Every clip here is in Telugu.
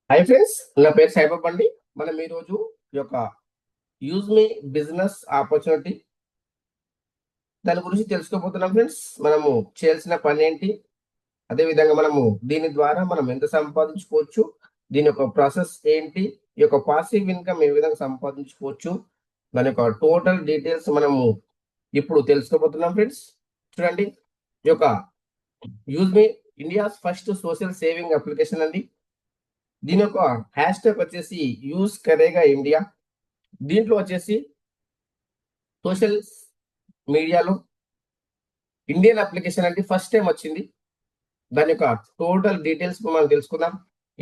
హాయ్ ఫ్రెండ్స్, నా పేరు సాయిబాబు అండి. మనం ఈరోజు ఈ యొక్క యూజ్ మీ బిజినెస్ ఆపర్చునిటీ దాని గురించి తెలుసుకోబోతున్నాం ఫ్రెండ్స్. మనము చేయాల్సిన పని ఏంటి, అదే విధంగా మనము దీని ద్వారా మనం ఎంత సంపాదించుకోవచ్చు, దీని యొక్క ప్రాసెస్ ఏంటి, ఈ యొక్క పాసివ్ ఇన్కమ్ ఏ విధంగా సంపాదించుకోవచ్చు, దాని యొక్క టోటల్ డీటెయిల్స్ మనము ఇప్పుడు తెలుసుకోబోతున్నాం ఫ్రెండ్స్. చూడండి, ఈ యొక్క యూజ్ మీ India's first social saving application అండి. దీని యొక్క హ్యాష్ ట్యాగ్ వచ్చేసి యూజ్ కరేగా ఇండియా. దీంట్లో వచ్చేసి సోషల్ మీడియాలో ఇండియన్ అప్లికేషన్ అంటే ఫస్ట్ టైం వచ్చింది. దాని యొక్క టోటల్ డీటెయిల్స్ మనం తెలుసుకుందాం.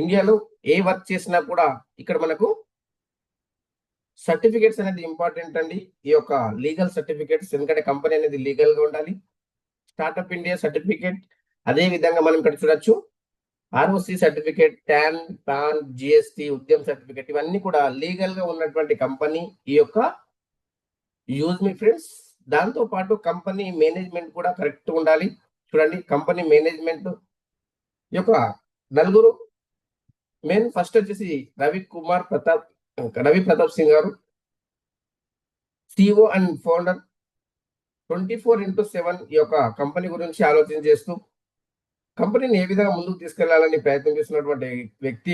ఇండియాలో ఏ వర్క్ చేసినా కూడా ఇక్కడ మనకు సర్టిఫికేట్స్ అనేది ఇంపార్టెంట్ అండి. ఈ యొక్క లీగల్ సర్టిఫికేట్స్, ఎందుకంటే కంపెనీ అనేది లీగల్ గా ఉండాలి. స్టార్ట్అప్ ఇండియా సర్టిఫికేట్, అదే విధంగా మనం ఇక్కడ చూడొచ్చు ROC certificate, tan, pan, GST, Udyam certificate, ఇవన్నీ కూడా లీగల్ గా ఉన్నటువంటి కంపెనీ ఈ యొక్క యూజ్ మీ ఫ్రెండ్స్. దాంతో పాటు కంపెనీ మేనేజ్మెంట్ కూడా కరెక్ట్ ఉండాలి. చూడండి, కంపెనీ మేనేజ్మెంట్ యొక్క నలుగురు మెయిన్ ఫస్ట్ వచ్చేసి రవి ప్రతాప్ సింగ్ గారు, సిఇఓ అండ్ ఫౌండర్. 24/7 ఈ యొక్క కంపెనీ గురించి ఆలోచన చేస్తూ కంపెనీని ఏ విధంగా ముందుకు తీసుకెళ్లాలని ప్రయత్నం చేస్తున్నటువంటి వ్యక్తి.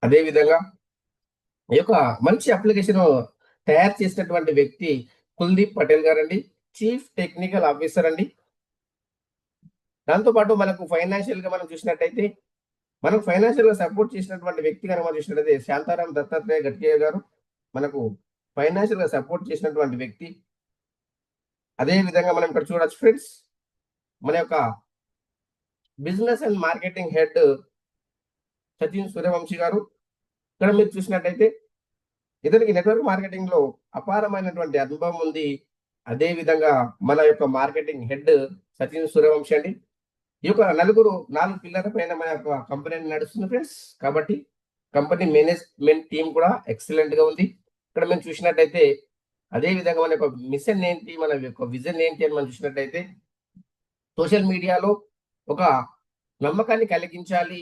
అదే విధంగా ఈ యొక్క మంచి అప్లికేషన్ తయారు చేసినటువంటి వ్యక్తి కుల్దీప్ పటేల్ గారు అండి, చీఫ్ టెక్నికల్ ఆఫీసర్ అండి. దాంతోపాటు మనకు ఫైనాన్షియల్ గా మనం చూసినట్టయితే, మనకు ఫైనాన్షియల్ గా సపోర్ట్ చేసినటువంటి వ్యక్తి కనుక మనం చూసినట్టయితే శాంతారాం దత్తాత్రేయ గట్కేయ గారు మనకు ఫైనాన్షియల్ గా సపోర్ట్ చేసినటువంటి వ్యక్తి. అదే విధంగా మనం ఇక్కడ చూడొచ్చు ఫ్రెండ్స్, మన యొక్క business and marketing head Sachin Suryavanshi గారు. ఇక్కడ మీరు చూసినట్టయితే ఇతనికి నెట్వర్క్ మార్కెటింగ్ లో అపారమైనటువంటి అనుభవం ఉంది. అదే విధంగా మన యొక్క మార్కెటింగ్ హెడ్ సచిన్ సూర్యవంశీ అండి. ఈ యొక్క నలుగురు 4 పిల్లల పైన మన యొక్క కంపెనీ నడుస్తుంది ఫ్రెండ్స్. కాబట్టి కంపెనీ మేనేజ్మెంట్ టీం కూడా ఎక్సలెంట్ గా ఉంది. ఇక్కడ మేము చూసినట్టయితే అదే విధంగా మన యొక్క మిషన్ ఏంటి, మన యొక్క విజన్ ఏంటి అని మనం చూసినట్టయితే సోషల్ మీడియాలో ఒక నమ్మకాన్ని కలిగించాలి,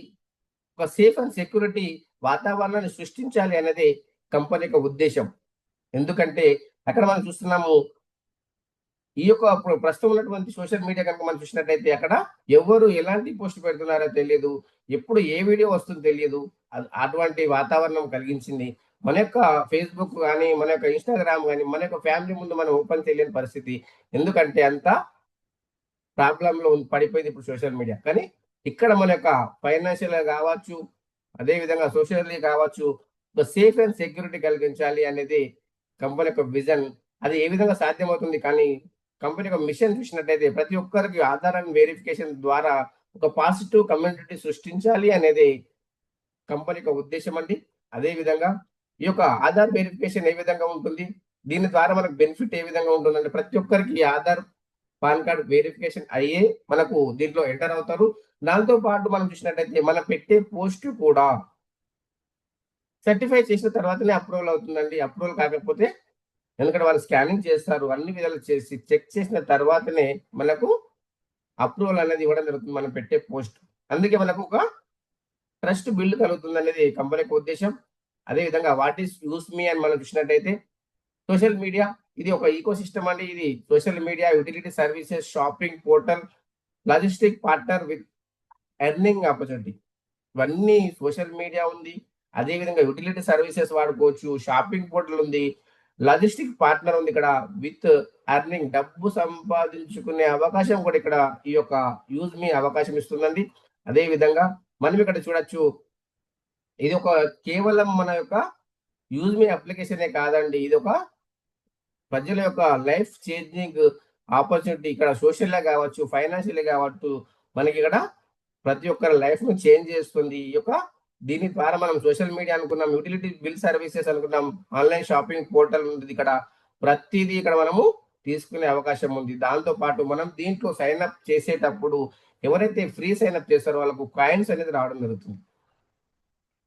ఒక సేఫ్ అండ్ సెక్యూరిటీ వాతావరణాన్ని సృష్టించాలి అనేది కంపెనీ యొక్క ఉద్దేశం. ఎందుకంటే అక్కడ మనం చూస్తున్నాము, ఈ యొక్క ప్రస్తుతం ఉన్నటువంటి సోషల్ మీడియా కనుక మనం చూసినట్టయితే అక్కడ ఎవరు ఎలాంటి పోస్ట్ పెడుతున్నారో తెలియదు, ఎప్పుడు ఏ వీడియో వస్తుందో తెలియదు. అటువంటి వాతావరణం కలిగించింది. మన యొక్క ఫేస్బుక్ కానీ, మన యొక్క ఇన్స్టాగ్రామ్ కానీ, మన యొక్క ఫ్యామిలీ ముందు మనం ఓపెన్ చేయలేని పరిస్థితి. ఎందుకంటే అంత ప్రాబ్లం లో పడిపోయింది ఇప్పుడు సోషల్ మీడియా. కానీ ఇక్కడ మన యొక్క ఫైనాన్షియల్ కావచ్చు, అదే విధంగా సోషల్లీ కావచ్చు, ఒక సేఫ్ అండ్ సెక్యూరిటీ కలిగించాలి అనేది కంపెనీ యొక్క విజన్. అది ఏ విధంగా సాధ్యమవుతుంది కానీ కంపెనీ యొక్క మిషన్ చూసినట్టయితే ప్రతి ఒక్కరికి ఆధార్ అండ్ వెరిఫికేషన్ ద్వారా ఒక పాజిటివ్ కమ్యూనిటీ సృష్టించాలి అనేది కంపెనీ యొక్క ఉద్దేశం అండి. అదే విధంగా ఈ యొక్క ఆధార్ వెరిఫికేషన్ ఏ విధంగా ఉంటుంది, దీని ద్వారా మనకు బెనిఫిట్ ఏ విధంగా ఉంటుందంటే ప్రతి ఒక్కరికి ఆధార్ పాన్ కార్డ్ వెరిఫికేషన్ అయ్యే మనకు దీంట్లో ఎంటర్ అవుతారు. దాంతో పాటు మనం చూసినట్టయితే మనం పెట్టే పోస్ట్ కూడా సర్టిఫై చేసిన తర్వాతనే అప్రూవల్ అవుతుందండి. అప్రూవల్ కాకపోతే, ఎందుకంటే వాళ్ళు స్కానింగ్ చేస్తారు, అన్ని విధాలు చేసి చెక్ చేసిన తర్వాతనే మనకు అప్రూవల్ అనేది ఇవ్వడం జరుగుతుంది మనం పెట్టే పోస్ట్. అందుకే మనకు ఒక ట్రస్ట్ బిల్డ్ కలుగుతుంది అనేది కంపెనీ యొక్క ఉద్దేశం. అదే విధంగా వాట్ ఈస్ యూస్ మీ అని మనం చూసినట్టయితే సోషల్ మీడియా ఇది ఒక ఈకో సిస్టమ్ అండి. ఇది social media, utility services, shopping portal, logistic partner with earning opportunity, ఇవన్నీ సోషల్ మీడియా ఉంది. అదే విధంగా యూటిలిటీ సర్వీసెస్ వాడుకోవచ్చు, షాపింగ్ పోర్టల్ ఉంది, లాజిస్టిక్ పార్ట్నర్ ఉంది. ఇక్కడ విత్ ఎర్నింగ్, డబ్బు సంపాదించుకునే అవకాశం కూడా ఇక్కడ ఈ యొక్క యూజ్ మీ అవకాశం ఇస్తుందండి. అదే విధంగా మనం ఇక్కడ చూడొచ్చు, ఇది ఒక కేవలం మన యొక్క యూజ్ మీ అప్లికేషనే కాదండి, ఇది ఒక ప్రజల యొక్క లైఫ్ చేంజింగ్ ఆపర్చునిటీ. ఇక్కడ సోషల్ కావచ్చు, ఫైనాన్షియల్ కావచ్చు, మనకి ఇక్కడ ప్రతి ఒక్కరి లైఫ్ ను చేంజ్ చేస్తుంది. ఈ యొక్క దీని ద్వారా మనం సోషల్ మీడియా అనుకున్నాం, యూటిలిటీ బిల్ సర్వీసెస్ అనుకున్నాం, ఆన్లైన్ షాపింగ్ పోర్టల్ ఉంది. ఇక్కడ ప్రతిదీ ఇక్కడ మనము తీసుకునే అవకాశం ఉంది. దాంతో పాటు మనం దీంట్లో సైన్ అప్ చేసేటప్పుడు ఎవరైతే ఫ్రీ సైన్ అప్ చేస్తారో వాళ్ళకు కాయిన్స్ అనేది రావడం జరుగుతుంది.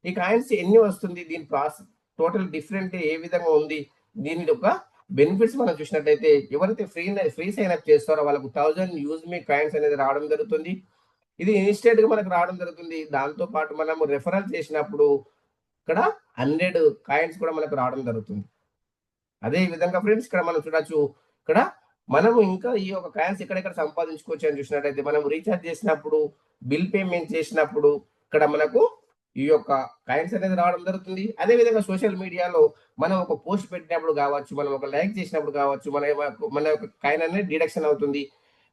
ఈ కాయిన్స్ ఎన్ని వస్తుంది, దీని ప్రాసెస్ టోటల్ డిఫరెంట్ ఏ విధంగా ఉంది, దీని యొక్క బెనిఫిట్స్ మనం చూసినట్టయితే ఎవరైతే ఫ్రీ సైన్ అప్ చేస్తారో వాళ్ళకు 1000 యూజ్ మీ కాయిన్స్ అనేది రావడం జరుగుతుంది. ఇది ఇన్స్టెంట్ గా మనకు రావడం జరుగుతుంది. దాంతో పాటు మనము రెఫరల్ చేసినప్పుడు ఇక్కడ 100 కాయిన్స్ కూడా మనకు రావడం జరుగుతుంది. అదే విధంగా ఫ్రెండ్స్ ఇక్కడ మనం చూడొచ్చు. ఇక్కడ మనము ఇంకా ఈ యొక్క కాయిన్స్ ఎక్కడెక్కడ సంపాదించుకోవచ్చు అని చూసినట్టయితే మనం రీచార్జ్ చేసినప్పుడు, బిల్ పేమెంట్ చేసినప్పుడు ఇక్కడ మనకు ఈ యొక్క కాయిన్స్ అనేది రావడం జరుగుతుంది. అదే విధంగా సోషల్ మీడియాలో మనం ఒక పోస్ట్ పెట్టినప్పుడు కావచ్చు, మనం ఒక లైక్ చేసినప్పుడు కావచ్చు, మన యొక్క కాయిన్ అనేది డిడక్షన్ అవుతుంది.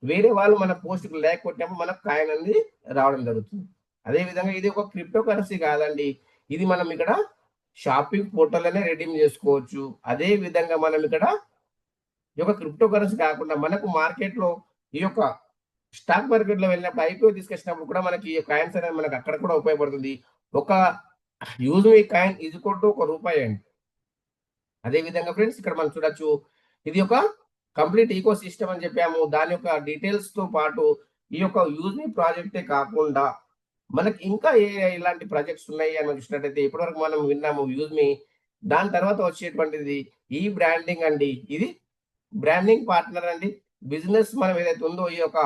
వేరే వాళ్ళు మన పోస్ట్‌కి లైక్ కొట్టినప్పుడు మనకు కాయిన్ అనేది రావడం జరుగుతుంది. అదే విధంగా ఇది ఒక క్రిప్టో కరెన్సీ కాదండి. ఇది మనం ఇక్కడ షాపింగ్ పోర్టల్‌లోనే రెడీమ్ చేసుకోవచ్చు. అదే విధంగా మనం ఇక్కడ ఈ యొక్క క్రిప్టో కరెన్సీ కాకుండా మనకు మార్కెట్‌లో ఈ యొక్క స్టాక్ మార్కెట్‌లో వెళ్ళినప్పుడు ఐపీఓ తీసుకొచ్చినప్పుడు కూడా మనకి ఈ కాయిన్స్ అనేది మనకు అక్కడ కూడా ఉపయోగపడుతుంది. ఒక use me coin is equal to రూ. 1 అండి. అదే విధంగా ఫ్రెండ్స్ ఇక్కడ మనం చూడొచ్చు. ఇది ఒక కంప్లీట్ ఈకో సిస్టమ్ అని చెప్పాము. దాని యొక్క డీటెయిల్స్‌తో పాటు ఈ యొక్క యూజ్ మీ ప్రాజెక్టే కాకుండా మనకి ఇంకా ఇలాంటి ప్రాజెక్ట్స్ ఉన్నాయి అని చూసినట్టయితే ఇప్పటివరకు మనం విన్నాము యూజ్ మీ. దాని తర్వాత వచ్చేటువంటిది ఈ బ్రాండింగ్ అండి. ఇది బ్రాండింగ్ పార్ట్నర్ అండి. బిజినెస్ మనం ఏదైతే ఉందో ఈ యొక్క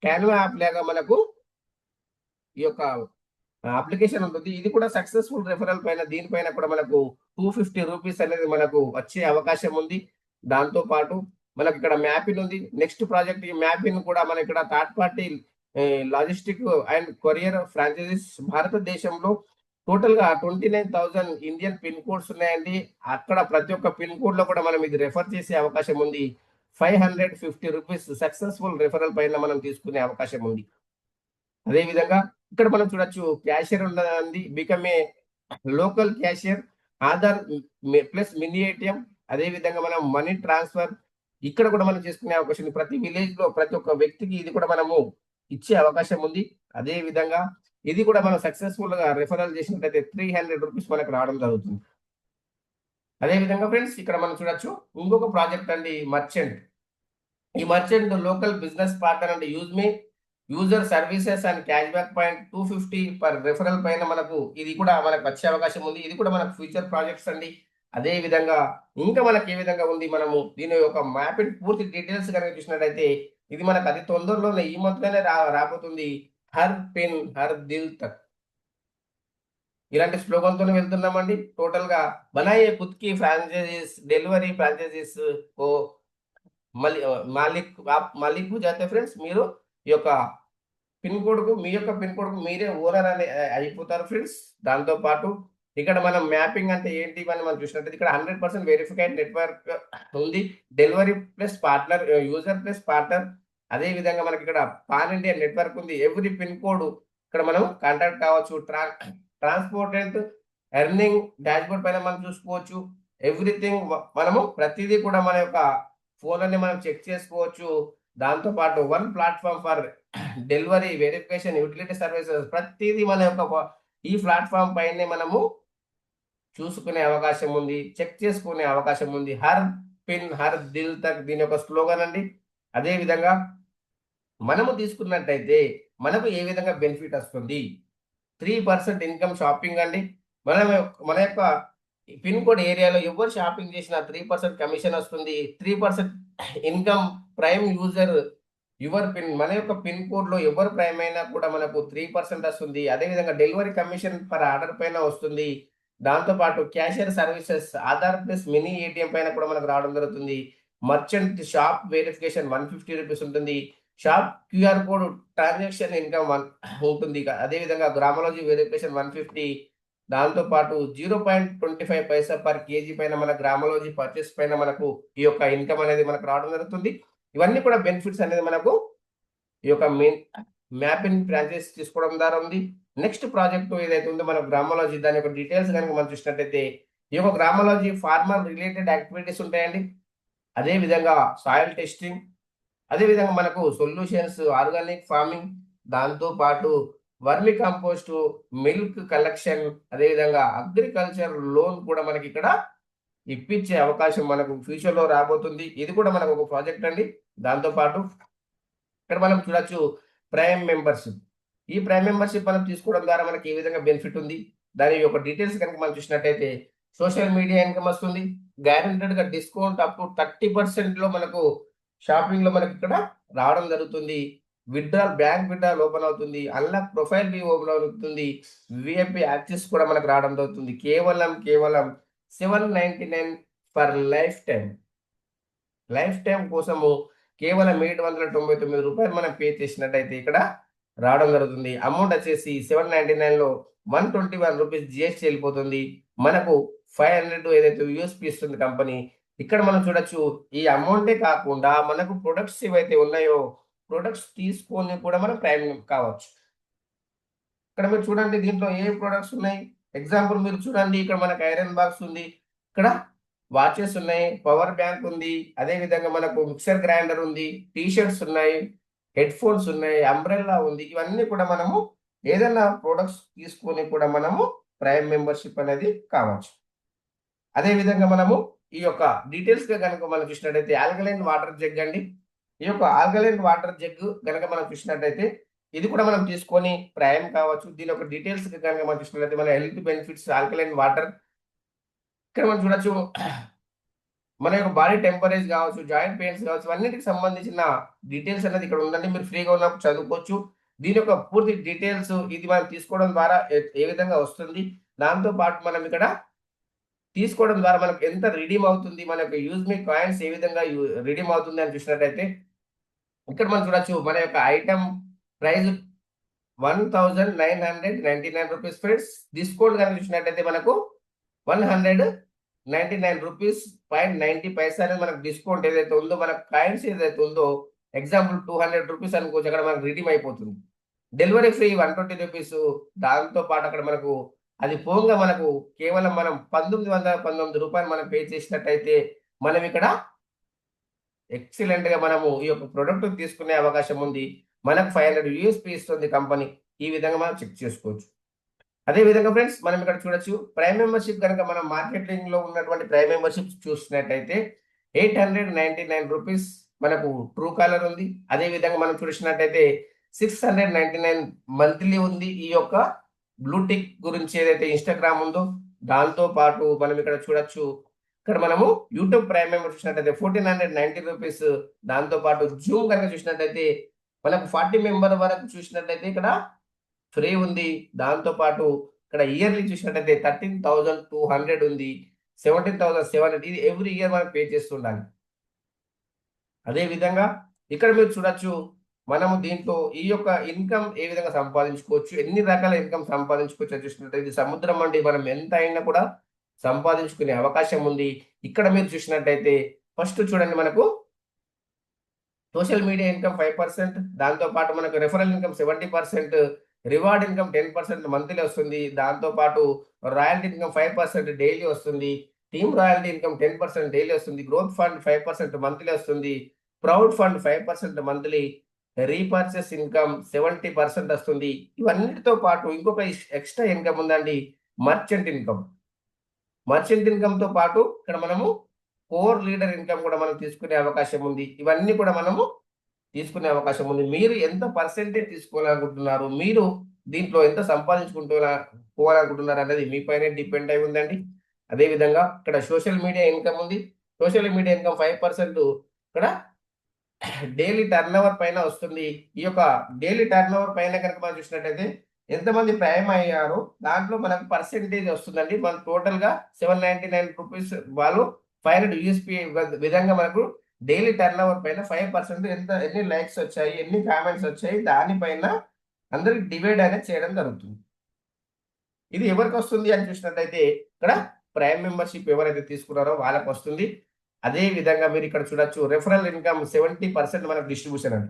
క్యాన్వా యాప్ లాగా మనకు ఈ యొక్క అప్లికేషన్ ఉంటుంది. ఇది కూడా సక్సెస్‌ఫుల్ రిఫరల్ పైన దీనిపైన కూడా మనకు రూ. 250 అనేది మనకు వచ్చే అవకాశం ఉంది. దాంతో పాటు మనకిక్కడ మ్యాపిన్ ఉంది. నెక్స్ట్ ప్రాజెక్ట్ ఈ మ్యాపిన్ కూడా మన ఇక్కడ third party logistic and courier franchises భారతదేశంలో టోటల్‌గా 29,000 ఇండియన్ పిన్ కోడ్స్ ఉన్నాయండి. అక్కడ ప్రతి ఒక్క పిన్ కోడ్‌లో కూడా మనం ఇది రెఫర్ చేసే అవకాశం ఉంది. రూ. 550 సక్సెస్‌ఫుల్ రిఫరల్ పైన మనం తీసుకునే అవకాశం ఉంది. అదే విధంగా ఇక్కడ మనం చూడొచ్చు క్యాషియర్ ఉన్నదండి. Become a local cashier, Aadhaar plus mini ATM. అదే విధంగా మనం మనీ ట్రాన్స్‌ఫర్ ఇక్కడ కూడా మనం చేసుకునే అవకాశం ఉంది. ప్రతి విలేజ్‌లో ప్రతి ఒక్క వ్యక్తికి ఇది కూడా మనము ఇచ్చే అవకాశం ఉంది. అదే విధంగా ఇది కూడా మనం సక్సెస్‌ఫుల్‌గా రిఫరల్ చేసినట్లయితే రూ. 300 మనకు రావడం జరుగుతుంది. అదే విధంగా ఫ్రెండ్స్ ఇక్కడ మనం చూడొచ్చు. ఇంకొక ప్రాజెక్ట్ అండి మర్చెంట్. ఈ మర్చెంట్ లోకల్ బిజినెస్ పార్ట్నర్ అంటే use me user services and cash back point 250 per referral పైన మనకు ఇది కూడా మనకు వచ్చే అవకాశం ఉంది. ఇది కూడా మనకు ఫ్యూచర్ ప్రాజెక్ట్స్ అండి. అదే విధంగా ఇంకా మనకి ఏ విధంగా ఉంది మనము దీని యొక్క మ్యాపింగ్ పూర్తి డీటెయిల్స్ కనుక చూసినట్టయితే ఇది మనకు అతి తొందరలోనే ఈ మంత్‌లోనే రాబోతుంది. హర్ పిన్ హర్ దిల్ తక్. ఇలాంటి స్లోగన్‌తోనే వెళ్తున్నామండి. టోటల్‌గా బనాయే ఖుద్ కి ఫ్రాంచైజీస్ డెలివరీ ఫ్రాంచైజీస్ కో మాలిక్ హో జాతే ఫ్రెండ్స్ మీరు ఈ యొక్క మీ యొక్క పిన్ కోడ్‌కు మీరే ఓనర్ అయిపోతారు ఫ్రెండ్స్. దాంతో పాటు ఇక్కడ మనం మ్యాపింగ్ అంటే ఏంటి అని మనం చూసినట్టయితే ఇక్కడ 100% వెరిఫైడ్ నెట్వర్క్ ఉంది. Delivery plus partner, user plus partner. అదే విధంగా మనకి ఇక్కడ పాన్ ఇండియా నెట్వర్క్ ఉంది. ఎవ్రీ పిన్ కోడ్ ఇక్కడ మనం కాంటాక్ట్ కావచ్చు. ట్రాన్స్‌పోర్టెంట్ ఎర్నింగ్ డాష్‌బోర్డ్ పైన మనం చూసుకోవచ్చు. ఎవ్రీథింగ్ మనము ప్రతిదీ కూడా మన యొక్క ఫోన్‌లోనే మనం చెక్ చేసుకోవచ్చు. దాంతో పాటు one platform for delivery, verification, utility services ప్రతీదీ మన యొక్క ఈ ప్లాట్‌ఫార్మ్ పైనే మనము చూసుకునే అవకాశం ఉంది. చెక్ చేసుకునే అవకాశం ఉంది. హర్ పిన్ హర్ దిల్ తక్ దీని యొక్క స్లోగన్ అండి. అదే విధంగా మనము తీసుకున్నట్టయితే మనకు ఏ విధంగా బెనిఫిట్ వస్తుంది? 3% ఇన్‌కమ్ షాపింగ్ అండి. మన యొక్క పిన్ కోడ్ ఏరియాలో ఎవరు షాపింగ్ చేసినా 3% కమిషన్ వస్తుంది. 3% income prime user your pin మన యొక్క పిన్ కోడ్‌లో ఎవరు ప్రైమ్ అయినా కూడా మనకు 3% వస్తుంది. అదే విధంగా డెలివరీ కమిషన్ పర్ ఆర్డర్ పైన వస్తుంది. దాంతో పాటు cashier services, Aadhaar plus mini ATM పైన కూడా మనకు రావడం జరుగుతుంది. మర్చెంట్ షాప్ వెరిఫికేషన్ రూ. 150 ఉంటుంది. Shop QR code transaction income ఉంటుంది. అదే విధంగా గ్రామాలజీ వెరిఫికేషన్ 150. దాంతో పాటు 0.25 పైసా పర్ కేజీ పైన మన గ్రామాలజీ పర్చేస్ పైన మనకు ఈ యొక్క ఇన్‌కమ్ అనేది మనకు రావడం జరుగుతుంది. ఇవన్నీ కూడా బెనిఫిట్స్ అనేది మనకు ఈ యొక్క మ్యాపింగ్ ఫ్రాంచైజ్ తీసుకోవడం ద్వారా ఉంది. నెక్స్ట్ ప్రాజెక్ట్ ఏదైతే ఉందో మన గ్రామాలజీ దాని యొక్క డీటెయిల్స్ గనుక మనం చూసినట్టయితే ఈ యొక్క గ్రామాలజీ ఫార్మర్ రిలేటెడ్ యాక్టివిటీస్ ఉంటాయండి. అదే విధంగా సాయిల్ టెస్టింగ్, అదే విధంగా మనకు సొల్యూషన్స్, ఆర్గానిక్ ఫార్మింగ్, దాంతో పాటు వర్మి కంపోస్ట్, మిల్క్ కలెక్షన్, అదే విధంగా అగ్రికల్చర్ లోన్ కూడా మనకి ఇక్కడ ఇప్పించే అవకాశం మనకు ఫ్యూచర్‌లో రాబోతుంది. ఇది కూడా మనకు ఒక ప్రాజెక్ట్ అండి. దాంతో పాటు ఇక్కడ మనం చూడొచ్చు ప్రైమ్ మెంబర్‌షిప్. ఈ ప్రైమ్ మెంబర్‌షిప్ మనం తీసుకోవడం ద్వారా మనకి ఏ విధంగా బెనిఫిట్ ఉంది? దాని యొక్క డీటెయిల్స్ కనుక మనం చూసినట్టయితే సోషల్ మీడియా ఇన్‌కమ్ వస్తుంది. గ్యారంటెడ్‌గా డిస్కౌంట్ అప్ టు 30%లో మనకు షాపింగ్‌లో మనకి ఇక్కడ రావడం జరుగుతుంది. బ్యాంక్ విత్డ్రాల్ ఓపెన్ అవుతుంది, అన్లాక్ ప్రొఫైల్ బి ఓపెన్ అవుతుంది, విఐపి యాక్సెస్ కూడా మనకు రావడం జరుగుతుంది. కేవలం 799 ఫర్ లైఫ్ టైం కోసము కేవలం 799 రూపాయలు మనం పే చేసినట్టయితే ఇక్కడ రావడం జరుగుతుంది. అమౌంట్ వచ్చేసి 799లో 121 రూపీస్ జిఎస్టీ వెళ్ళిపోతుంది. మనకు 500 ఏదైతే యూఎస్పీ ఇస్తుంది కంపెనీ. ఇక్కడ మనం చూడొచ్చు, ఈ అమౌంటే కాకుండా మనకు ప్రొడక్ట్స్ ఏవైతే ఉన్నాయో ప్రొడక్ట్స్ తీసుకొని కూడా మనం ప్రైమ్ కావచ్చు. ఇక్కడ మీరు చూడండి, దీంట్లో ఏ ప్రొడక్ట్స్ ఉన్నాయి. ఎగ్జాంపుల్ మీరు చూడండి, ఇక్కడ మనకు ఐరన్ బాక్స్ ఉంది, ఇక్కడ వాచెస్ ఉన్నాయి, పవర్ బ్యాంక్ ఉంది, అదే విధంగా మనకు మిక్సర్ గ్రైండర్ ఉంది, టీ షర్ట్స్ ఉన్నాయి, హెడ్ ఫోన్స్ ఉన్నాయి, అంబ్రెల్లా ఉంది. ఇవన్నీ కూడా మనము ఏదైనా ప్రొడక్ట్స్ తీసుకొని కూడా మనము ప్రైమ్ మెంబర్షిప్ అనేది కావచ్చు. అదే విధంగా మనము ఈ యొక్క డీటెయిల్స్ గా కనుక మనం చూసినట్టయితే ఆల్కలైన్ వాటర్ జగ్ అండి. ఈ యొక్క ఆల్కలైన్ వాటర్ జగ్ కనుక మనం చూసినట్టయితే ఇది కూడా మనం తీసుకొని ప్రైమ్ కావచ్చు. దీని యొక్క డీటెయిల్స్ కనుక మనం చూసినట్లయితే మన హెల్త్ బెనిఫిట్స్ ఆల్కలైన్ వాటర్, ఇక్కడ మనం చూడొచ్చు మన యొక్క బాడీ టెంపరేచర్ కావచ్చు, జాయింట్ పెయిన్స్ కావచ్చు, అన్నిటికి సంబంధించిన డీటెయిల్స్ అనేది ఇక్కడ ఉందండి. మీరు ఫ్రీగా ఉన్నప్పుడు చదువుకోవచ్చు. దీని యొక్క పూర్తి డీటెయిల్స్ ఇది మనం తీసుకోవడం ద్వారా ఏ విధంగా వస్తుంది, దాంతో పాటు మనం ఇక్కడ తీసుకోవడం ద్వారా మనకు ఎంత రిడీమ్ అవుతుంది, మన యొక్క యూజ్ మీ కాయిన్స్ ఏ విధంగా రిడీమ్ అవుతుంది అని చూసినట్టయితే ఇక్కడ మనం చూడొచ్చు, మన యొక్క item price 1999 rupees friends. Discount కనుక చూసినట్టయితే మనకు 199 రూపీస్ 90 పైసా అనేది మనకు డిస్కౌంట్ ఏదైతే ఉందో, మన కాయిన్స్ ఏదైతే ఉందో, ఎగ్జాంపుల్ 200 రూపీస్ అనుకోవచ్చు, అక్కడ మనకు రిడీమ్ అయిపోతుంది. Delivery free 120 rupees. దాంతో పాటు అక్కడ మనకు అది పోగా మనకు కేవలం మనం 1919 రూపాయలు మనం పే చేసినట్టయితే మనం ఇక్కడ ఎక్సలెంట్ గా మనము ఈ యొక్క ప్రొడక్ట్ తీసుకునే అవకాశం ఉంది. మనకు 500 యూఎస్పీ ఇస్తుంది కంపెనీ. ఈ విధంగా మనం చెక్ చేసుకోవచ్చు. అదే విధంగా ఫ్రెండ్స్ మనం ఇక్కడ చూడొచ్చు, ప్రైమ్ మెంబర్షిప్ కనుక మనం మార్కెటింగ్ లో ఉన్నటువంటి ప్రైమ్ మెంబర్షిప్ చూసినట్టయితే 899 రూపీస్ మనకు ట్రూ కాలర్ ఉంది. అదే విధంగా మనం చూసినట్టయితే 699 మంత్లీ ఉంది. ఈ యొక్క బ్లూటిక్ గురించి ఏదైతే ఇన్స్టాగ్రామ్ ఉందో దాంతో పాటు మనం ఇక్కడ చూడొచ్చు, ఇక్కడ మనము యూట్యూబ్ ప్రైమ్ మెంబర్ చూసినట్టయితే 1490 రూపీస్. దాంతో పాటు జూమ్ కనుక చూసినట్టయితే మనకు 40 మెంబర్ వరకు చూసినట్టయితే ఇక్కడ ఫ్రీ ఉంది. దాంతో పాటు ఇక్కడ ఇయర్లీ చూసినట్టయితే 13,200 ఉంది, 17,700. ఇది ఎవ్రీ ఇయర్ మనం పే చేస్తుండాలి. అదే విధంగా ఇక్కడ మీరు చూడొచ్చు, మనము దీంట్లో ఈ యొక్క ఇన్కమ్ ఏ విధంగా సంపాదించుకోవచ్చు, ఎన్ని రకాల ఇన్కమ్ సంపాదించుకోవచ్చు చూసినట్టయితే ఇది సముద్రం అండి. మనం ఎంత అయినా కూడా సంపాదించుకునే అవకాశం ఉంది. ఇక్కడ మీరు చూసినట్టయితే ఫస్ట్ చూడండి, మనకు సోషల్ మీడియా ఇన్కమ్ 5%, దాంతో పాటు మనకు referral income 70%, reward income 10% monthly వస్తుంది. దాంతో పాటు రాయల్టీ ఇన్కమ్ 5% డైలీ వస్తుంది. టీమ్ రాయల్టీ ఇన్కమ్ 10% డైలీ వస్తుంది. గ్రోత్ ఫండ్ 5% మంత్లీ వస్తుంది. Proud fund 5% monthly. Repurchase income 70% వస్తుంది. ఇవన్నిటితో పాటు ఇంకొక ఎక్స్ట్రా ఇన్కమ్ ఉందండి, మర్చెంట్ ఇన్కమ్. మర్చెంట్ ఇన్కమ్ తో పాటు ఇక్కడ మనము కోర్ లీడర్ ఇన్కమ్ కూడా మనం తీసుకునే అవకాశం ఉంది. ఇవన్నీ కూడా మనము తీసుకునే అవకాశం ఉంది. మీరు ఎంత పర్సెంటేజ్ తీసుకోవాలనుకుంటున్నారు, మీరు దీంట్లో ఎంత పోవాలనుకుంటున్నారు అనేది మీ పైన డిపెండ్ అయి ఉందండి. అదే విధంగా ఇక్కడ సోషల్ మీడియా ఇన్కమ్ ఉంది. సోషల్ మీడియా ఇన్కమ్ 5% ఇక్కడ డైలీ టర్న్ ఓవర్ పైన వస్తుంది. ఈ యొక్క డైలీ టర్న్ ఓవర్ పైన కనుక మనం చూసినట్టయితే ఎంతమంది ప్రైమ్ అయ్యారో దాంట్లో మనకు పర్సెంటేజ్ వస్తుందండి. మన టోటల్ గా 799 రూపీస్ వాళ్ళు 500 యూఎస్పీ విధంగా మనకు డైలీ టర్న్ ఓవర్ పైన 5% ఎన్ని లైక్స్ వచ్చాయి, ఎన్ని కామెంట్స్ వచ్చాయి, దానిపైన అందరికి డివైడ్ అనేది చేయడం జరుగుతుంది. ఇది ఎవరికి వస్తుంది అని చూసినట్టయితే ఇక్కడ ప్రైమ్ మెంబర్షిప్ ఎవరైతే తీసుకున్నారో వాళ్ళకి వస్తుంది. అదే విధంగా మీరు ఇక్కడ చూడొచ్చు, రెఫరల్ ఇన్కమ్ 70% మనకు డిస్ట్రిబ్యూషన్ అండి.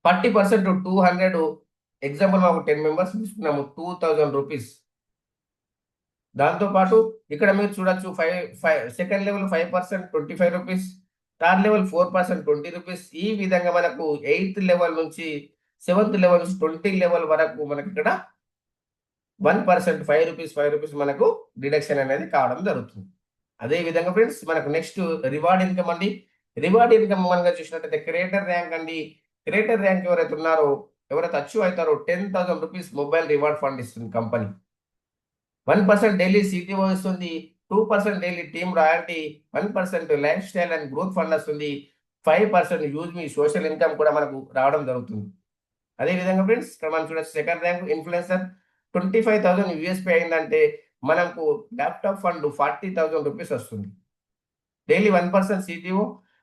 40% 200. ఎగ్జాంపుల్ మాకు 10 మెంబర్స్ తీసుకున్నాము, 2000 రూపీస్. దాంతో పాటు ఇక్కడ మీరు చూడొచ్చు, second level 5% 25 rupees, third level 4% 20 rupees. ఈ విధంగా మనకు 8th లెవెల్ నుంచి 7th లెవెల్ నుంచి 20 లెవెల్ వరకు మనకి ఇక్కడ 1% 5 రూపీస్ మనకు డిడక్షన్ అనేది కావడం జరుగుతుంది. అదే విధంగా ఫ్రెండ్స్ మనకు నెక్స్ట్ రివార్డ్ ఇన్కమ్ అండి. రివార్డ్ ఇన్కమ్ మనగా చూసినట్టయితే క్రియేటర్ ర్యాంక్ అండి. క్రియేటర్ ర్యాంక్ ఎవరైతే ఉన్నారో, ఎవరైతే అచీవ్ అవుతారో 10,000 రూపీస్ మొబైల్ రివార్డ్ ఫండ్ ఇస్తుంది కంపెనీ. 1% డైలీ సిటిఓ ఇస్తుంది. 2% daily team royalty, 1% life style and growth fund వస్తుంది. 5% యూజ్ మీ సోషల్ ఇన్కమ్ కూడా మనకు రావడం జరుగుతుంది. అదేవిధంగా ఫ్రెండ్స్ ఇక్కడ మనం చూడొచ్చు సెకండ్ ర్యాంక్ ఇన్ఫ్లుయెన్సర్ 25,000 యూఎస్పీ అయిందంటే మనకు ల్యాప్టాప్ ఫండ్ 40,000 రూపీస్ వస్తుంది. Daily 1% CTO,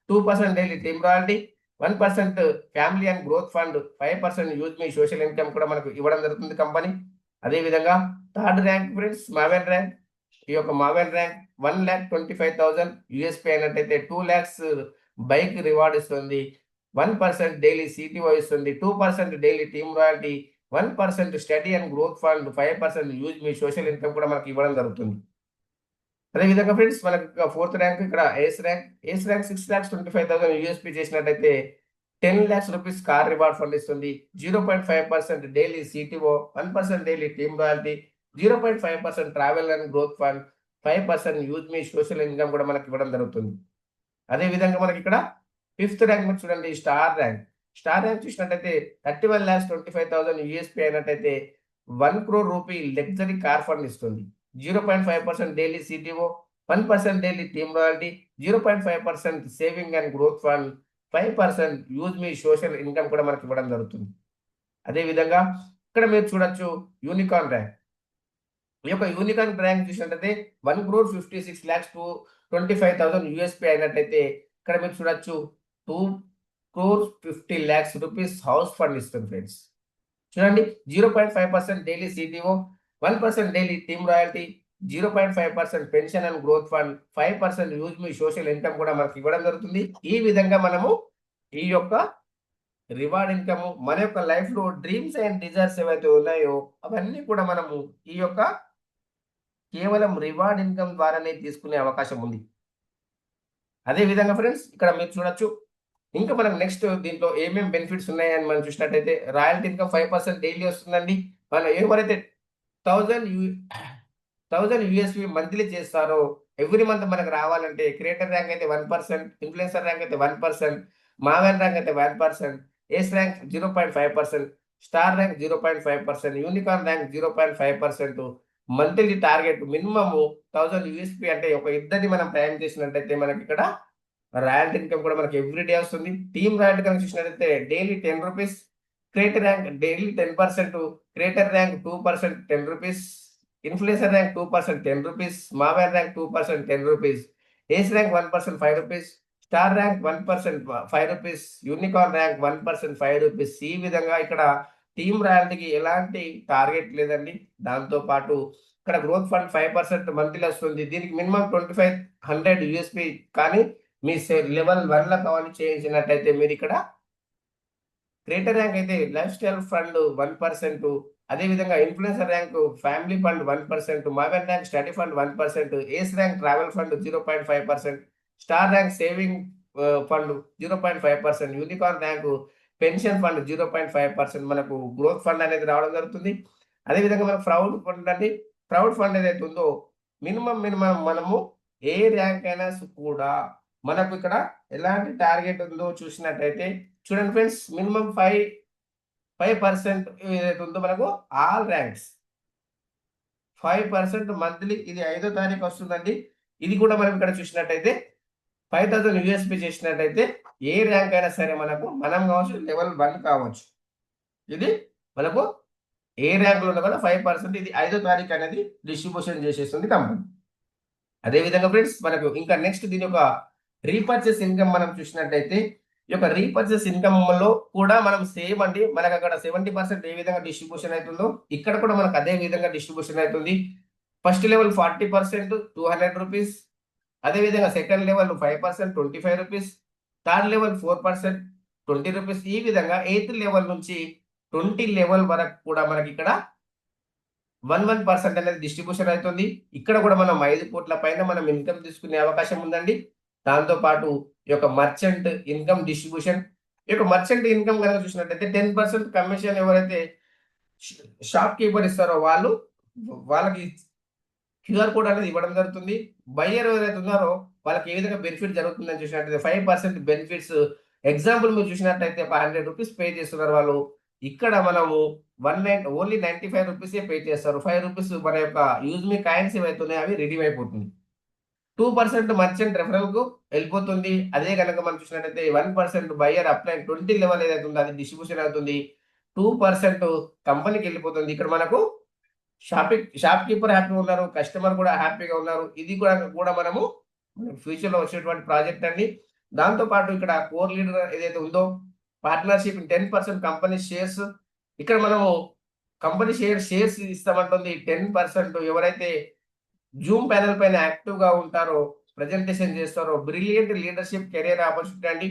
2% daily team royalty, 1% family and growth fund, 5% use me social income కూడా మనకు ఇవ్వడం జరుగుతుంది కంపెనీ. అదేవిధంగా third rank friends Maven rank. ఈ యొక్క మావెన్ ర్యాంక్ 1,25,000 యూఎస్పీ అయినట్టయితే 2 lakhs బైక్ రివార్డ్ ఇస్తుంది, 1% డైలీ సిటిఓ ఇస్తుంది, 2% daily team royalty, 1% study and growth fund, 5% use me social income కూడా మనకి ఇవ్వడం జరుగుతుంది. అదేవిధంగా ఫ్రెండ్స్ మనకు ఫోర్త్ ర్యాంక్ ఇక్కడ ఏస్ ర్యాంక్. 6,25,000 యూఎస్పీ చేసినట్టయితే 10 lakhs rupees car reward fund ఇస్తుంది, 0.5% daily CTO, 1% daily team royalty, 0.5% travel and growth fund, 5% use me social income కూడా మనకి ఇవ్వడం జరుగుతుంది. అదేవిధంగా మనకి ఇక్కడ ఫిఫ్త్ ర్యాంక్ మీరు చూడండి స్టార్ ర్యాంక్. స్టార్ ర్యాంక్ చూసినట్టయితే 31,25,000 యూఎస్పీ అయినట్టయితే 1 crore rupee luxury car fund ఇస్తుంది, 0.5% daily CTO, 1% daily team royalty, 0.5% saving and growth fund, 5% use me social income కూడా మనకి ఇవ్వడం జరుగుతుంది. అదేవిధంగా ఇక్కడ మీరు చూడొచ్చు యూనికార్న్ ర్యాంక్. ఈ యొక్క యూనికార్న్ ర్యాంక్ చూసినట్టయితే 1,56,25,000 యూఎస్పీ అయినట్టయితే ఇక్కడ మీరు చూడొచ్చు 2,50,00,000 రూపీస్ హౌస్ ఫండ్ ఇస్తుంది ఫ్రెండ్స్. చూడండి 0.5% daily CTO, 1% daily team royalty, 0.5% pension and growth fund, 5% use me social income కూడా మనకి ఇవ్వడం జరుగుతుంది. ఈ విధంగా మనము ఈ యొక్క రివార్డ్ ఇన్కమ్ మన యొక్క లైఫ్ లో డ్రీమ్స్ అండ్ డిజైర్స్ ఏవైతే ఉన్నాయో అవన్నీ కూడా మనము ఈ యొక్క కేవలం రివార్డ్ ఇన్కమ్ ద్వారానే తీసుకునే అవకాశం ఉంది. అదే విధంగా ఫ్రెండ్స్ ఇక్కడ మీరు చూడొచ్చు ఇంకా మనకు నెక్స్ట్ దీంట్లో ఏమేమి బెనిఫిట్స్ ఉన్నాయని మనం చూసినట్టయితే రాయల్టీ ఇన్కమ్ 5% డైలీ వస్తుందండి. మనం ఎవరైతే 1000 యూఎస్పీ మంత్లీ చేస్తారో ఎవ్రీ మంత్ మనకు రావాలంటే క్రియేటర్ ర్యాంక్ అయితే 1%, ఇన్ఫ్లుయెన్సర్ ర్యాంక్ అయితే 1%, మావెన్ ర్యాంక్ అయితే 1%, ace rank 0.5%, star rank 0.5%, unicorn rank 0.5%. Monthly target minimum 1000 USP అంటే ఒక ఇద్దరిని మనం ప్రయాణం చేసినట్టయితే మనకి ఇక్కడ రాయల్టీ ఇన్కమ్ కూడా మనకి ఎవ్రీ డే వస్తుంది. టీమ్ రాయల్టీ కనుక చూసినట్టయితే daily 10 rupees, creator rank daily 10%, creator rank 2% 10 rupees, influencer rank 2% 10 rupees, maven rank 2% 10 rupees, ace rank 1% 5 rupees, star rank 1% 5 rupees, unicorn rank 1% 5 rupees. ఈ విధంగా ఇక్కడ టీమ్ రాయల్టీకి ఎలాంటి టార్గెట్ లేదండి. దాంతో పాటు ఇక్కడ గ్రోత్ ఫండ్ 5% మంత్లీ వస్తుంది. దీనికి మినిమం 2500 యూఎస్పీ కానీ మీ లెవెల్ 1 లో కావాలి చేయించినట్టయితే మీరు ఇక్కడ క్రియేటర్ ర్యాంక్ అయితే లైఫ్ స్టైల్ ఫండ్ 1%, అదేవిధంగా influencer rank family fund 1%, maven rank study fund 1%, ace rank travel fund 0.5%, star rank saving fund 0.5%, unicorn rank pension fund 0.5% మనకు గ్రోత్ ఫండ్ అనేది రావడం జరుగుతుంది. అదేవిధంగా మనకు ప్రౌడ్ ఫండ్ అండి. ప్రౌడ్ ఫండ్ ఏదైతే ఉందో మినిమం మనము ఏ ర్యాంక్ అయినా కూడా మనకు ఇక్కడ ఎలాంటి టార్గెట్ ఉందో చూసినట్టయితే చూడండి ఫ్రెండ్స్ మినిమం 5% ఏదైతే ఉందో మనకు ఆల్ ర్యాంక్స్ 5% మంత్లీ. ఇది 5వ తారీఖు వస్తుందండి. ఇది కూడా మనం ఇక్కడ చూసినట్టయితే 5000 యూఎస్పీ చేసినట్టయితే ఏ ర్యాంక్ అయినా సరే మనం కావచ్చు లెవెల్ 1 కావచ్చు, ఇది మనకు ఏ ర్యాంక్ లో ఉన్నా కూడా 5% ఇది 5వ తారీఖు అనేది డిస్ట్రిబ్యూషన్ చేసేస్తుంది కంపెనీ. అదేవిధంగా ఫ్రెండ్స్ మనకు ఇంకా నెక్స్ట్ దీని యొక్క రీపర్చేస్ ఇన్కమ్ మనం చూసినట్టయితే ఈ యొక్క రీపర్చేస్ ఇన్కమ్ లో కూడా మనం సేమ్ అండి. మనకు అక్కడ 70% ఏ విధంగా డిస్ట్రిబ్యూషన్ అవుతుందో ఇక్కడ కూడా మనకు అదే విధంగా డిస్ట్రిబ్యూషన్ అవుతుంది. ఫస్ట్ లెవెల్ 40% 200 రూపీస్, అదేవిధంగా second level 5% 25 rupees, third level 4% 20 rupees. ఈ విధంగా 8th లెవెల్ నుంచి 20 లెవెల్ వరకు కూడా మనకి ఇక్కడ 1% అనేది డిస్ట్రిబ్యూషన్ అవుతుంది. ఇక్కడ కూడా మనం 5 కోట్ల పైన మనం ఇన్కమ్ తీసుకునే అవకాశం ఉందండి. దాంతో పాటు ఈ యొక్క మర్చెంట్ ఇన్కమ్ డిస్ట్రిబ్యూషన్, ఈ యొక్క మర్చెంట్ ఇన్కమ్ కనుక చూసినట్టయితే 10% కమిషన్ ఎవరైతే షాప్ కీపర్ ఇస్తారో వాళ్ళకి క్యూఆర్ కోడ్ అనేది ఇవ్వడం జరుగుతుంది. బయ్యర్ ఎవరైతే ఉన్నారో వాళ్ళకి ఏ విధంగా బెనిఫిట్ జరుగుతుందని చూసినట్టయితే 5% బెనిఫిట్స్. ఎగ్జాంపుల్ మీరు చూసినట్టయితే 100 రూపీస్ పే చేస్తున్నారు వాళ్ళు, ఇక్కడ మనము ఓన్లీ 95 రూపీసే పే చేస్తారు. 5 రూపీస్ మన యొక్క యూజ్ మీ కాయిన్స్ ఏవైతే ఉన్నాయో అవి రిడీమ్ అయిపోతుంది. 2% మర్చెంట్ రెఫరల్ కు వెళ్ళిపోతుంది. అదే కనుక మనం చూసినట్టయితే 1% బయ్యర్ అప్లైన్ 20 లెవెల్ ఏదైతే ఉందో అది డిస్ట్రిబ్యూషన్ అవుతుంది. 2% కంపెనీకి వెళ్ళిపోతుంది. ఇక్కడ మనకు షాప్ కీపర్ హ్యాపీగా ఉన్నారు, కస్టమర్ కూడా హ్యాపీగా ఉన్నారు. ఇది కూడా మనము ఫ్యూచర్ లో వచ్చేటువంటి ప్రాజెక్ట్ అండి. దాంతో పాటు ఇక్కడ కోర్ లీడర్ ఏదైతే ఉందో పార్ట్నర్షిప్ 10% కంపెనీ షేర్స్, ఇక్కడ మనము కంపెనీ షేర్స్ ఇస్తామంటుంది 10%. ఎవరైతే జూమ్ ప్యానెల్ పైన యాక్టివ్ గా ఉంటారో, ప్రెజెంటేషన్ చేస్తారో, బ్రిలియంట్ లీడర్షిప్ కెరియర్ ఆపర్చునిటీ అండి.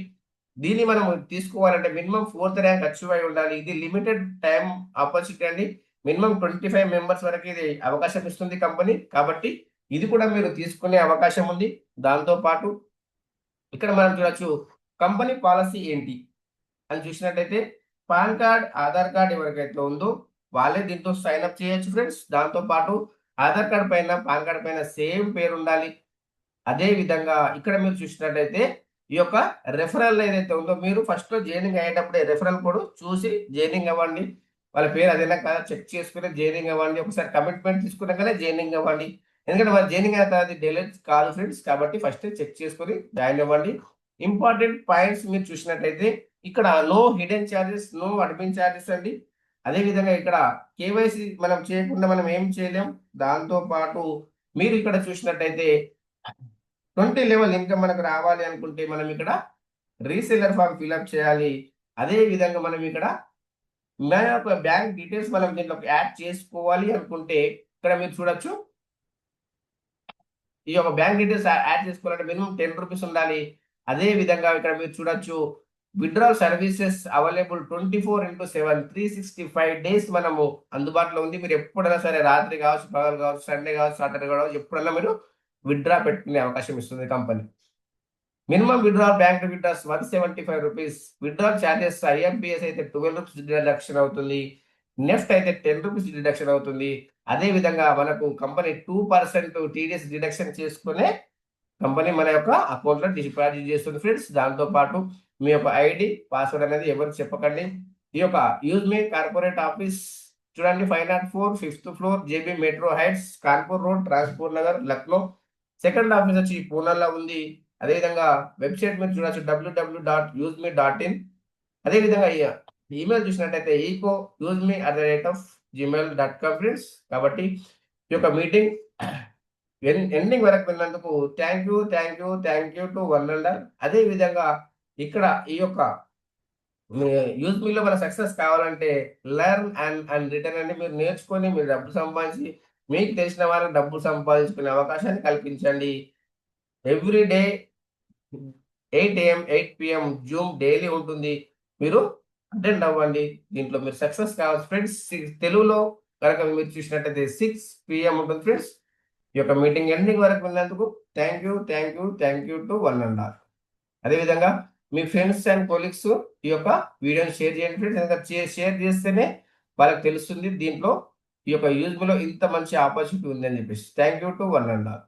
దీన్ని మనం తీసుకోవాలంటే మినిమం 4th ర్యాంక్ అచీవ్ అయి ఉండాలి. ఇది లిమిటెడ్ టైం ఆపర్చునిటీ అండి. మినిమం 25 మెంబర్స్ వరకు ఇది అవకాశం ఇస్తుంది కంపెనీ. కాబట్టి ఇది కూడా మీరు తీసుకునే అవకాశం ఉంది. దాంతో పాటు ఇక్కడ మనం చూడొచ్చు కంపెనీ పాలసీ ఏంటి అని చూసినట్టయితే పాన్ కార్డ్, ఆధార్ కార్డ్ ఎవరికైతే ఉందో వాళ్ళే దీంట్లో సైన్ అప్ చేయొచ్చు ఫ్రెండ్స్. దాంతో పాటు ఆధార్ కార్డ్ పైన, పాన్ కార్డ్ పైన సేమ్ పేరు ఉండాలి. అదే విధంగా ఇక్కడ మీరు చూసినట్టయితే ఈ యొక్క రెఫరల్ ఏదైతే ఉందో మీరు ఫస్ట్ జాయినింగ్ అయ్యేటప్పుడే రెఫరల్ కోడ్ చూసి జాయినింగ్ అవ్వండి. వాళ్ళ పేరు అదేనా కదా చెక్ చేసుకుని జాయినింగ్ అవ్వండి. ఒకసారి కమిట్మెంట్ తీసుకున్నాకనే జాయినింగ్ అవ్వండి. ఎందుకంటే వాళ్ళు జాయినింగ్ అయిన తర్వాత డిలీట్ కాదు ఫ్రెండ్స్. కాబట్టి ఫస్ట్ చెక్ చేసుకొని జాయిన్ అవ్వండి. ఇంపార్టెంట్ పాయింట్స్ మీరు చూసినట్టయితే ఇక్కడ no hidden charges, no admin charges అండి. అదే విధంగా ఇక్కడ కేవైసీ మనం చేయకుండా మనం ఏం చేయలేం. దాంతో పాటు మీరు ఇక్కడ చూసినట్టయితే 20 లెవెల్ ఇన్కమ్ మనకు రావాలి అనుకుంటే మనం ఇక్కడ రీసెల్లర్ ఫామ్ ఫిల్అప్ చేయాలి. అదే విధంగా మనం ఇక్కడ మన యొక్క బ్యాంక్ డీటెయిల్స్ మనం దీంట్లో యాడ్ చేసుకోవాలి అనుకుంటే ఇక్కడ మీరు చూడొచ్చు. ఈ యొక్క బ్యాంక్ డీటెయిల్స్ యాడ్ చేసుకోవాలంటే మినిమం 10 రూపీస్ ఉండాలి. అదే విధంగా ఇక్కడ మీరు చూడొచ్చు విత్డ్రాల్ సర్వీసెస్ అవైలబుల్ 24/7 365 డేస్ మనము అందుబాటులో ఉంది. మీరు ఎప్పుడైనా సరే రాత్రి కావచ్చు, పగలు కావచ్చు, సండే కావచ్చు, సాటర్డే కావచ్చు, ఎప్పుడైనా మీరు విత్డ్రా పెట్టుకునే అవకాశం ఇస్తుంది company. Minimum withdrawal bank withdraws 175 rupees. Withdrawal charges IMPS అయితే 12 రూపీస్ డిడక్షన్ అవుతుంది. నెఫ్ట్ అయితే 10 రూపీస్ డిడక్షన్ అవుతుంది. అదే విధంగా మనకు కంపెనీ 2% టీడీఎస్ డిడక్షన్ చేసుకునే కంపెనీ మన యొక్క అకౌంట్ లో డిపాజిట్ చేస్తుంది ఫ్రెండ్స్. దాంతో పాటు మీ యొక్క ఐడి, పాస్వర్డ్ అనేది ఎవరికి చెప్పకండి. ఈ యొక్క యూజ్ మీ కార్పొరేట్ ఆఫీస్ చూడండి 504 5th floor JB metro heights Kanpur road transport Nagar Lucknow. Second office వచ్చి పూనాలో ఉంది. అదేవిధంగా వెబ్సైట్ మీరు చూడొచ్చు www.useme.in. అదేవిధంగా ఈమెయిల్ చూసినట్టయితే eco.useme@gmail.com ఫ్రెండ్స్. కాబట్టి ఈ యొక్క మీటింగ్ ఎండింగ్ వరకు విన్నందుకు thank you to one under. అదే విధంగా ఇక్కడ ఈ యొక్క యూజ్ మీలో మన సక్సెస్ కావాలంటే లెర్న్ అండ్ రిటర్న్ అని మీరు నేర్చుకొని మీరు డబ్బు సంపాదించి మీకు తెలిసిన వాళ్ళకి డబ్బు సంపాదించుకునే అవకాశాన్ని కల్పించండి. Every day 8 AM 8 PM Zoom daily ఉంటుంది. మీరు అటెండ్ అవ్వండి. దీంట్లో మీరు సక్సెస్ కావచ్చు ఫ్రెండ్స్. తెలుగులో కనుక మీరు చూసినట్టయితే 6 PM ఉంటుంది ఫ్రెండ్స్. ఈ యొక్క మీటింగ్ ఎండింగ్ వరకు వెళ్ళినందుకు thank you to one and all. అదేవిధంగా మీ ఫ్రెండ్స్ అండ్ కొలీగ్స్ ఈ యొక్క వీడియోని షేర్ చేయండి ఫ్రెండ్స్. ఎందుకంటే షేర్ చేస్తేనే వాళ్ళకి తెలుస్తుంది దీంట్లో ఈ యొక్క యూజ్ లో ఇంత మంచి ఆపర్చునిటీ ఉందని చెప్పేసి. Thank you to one and all.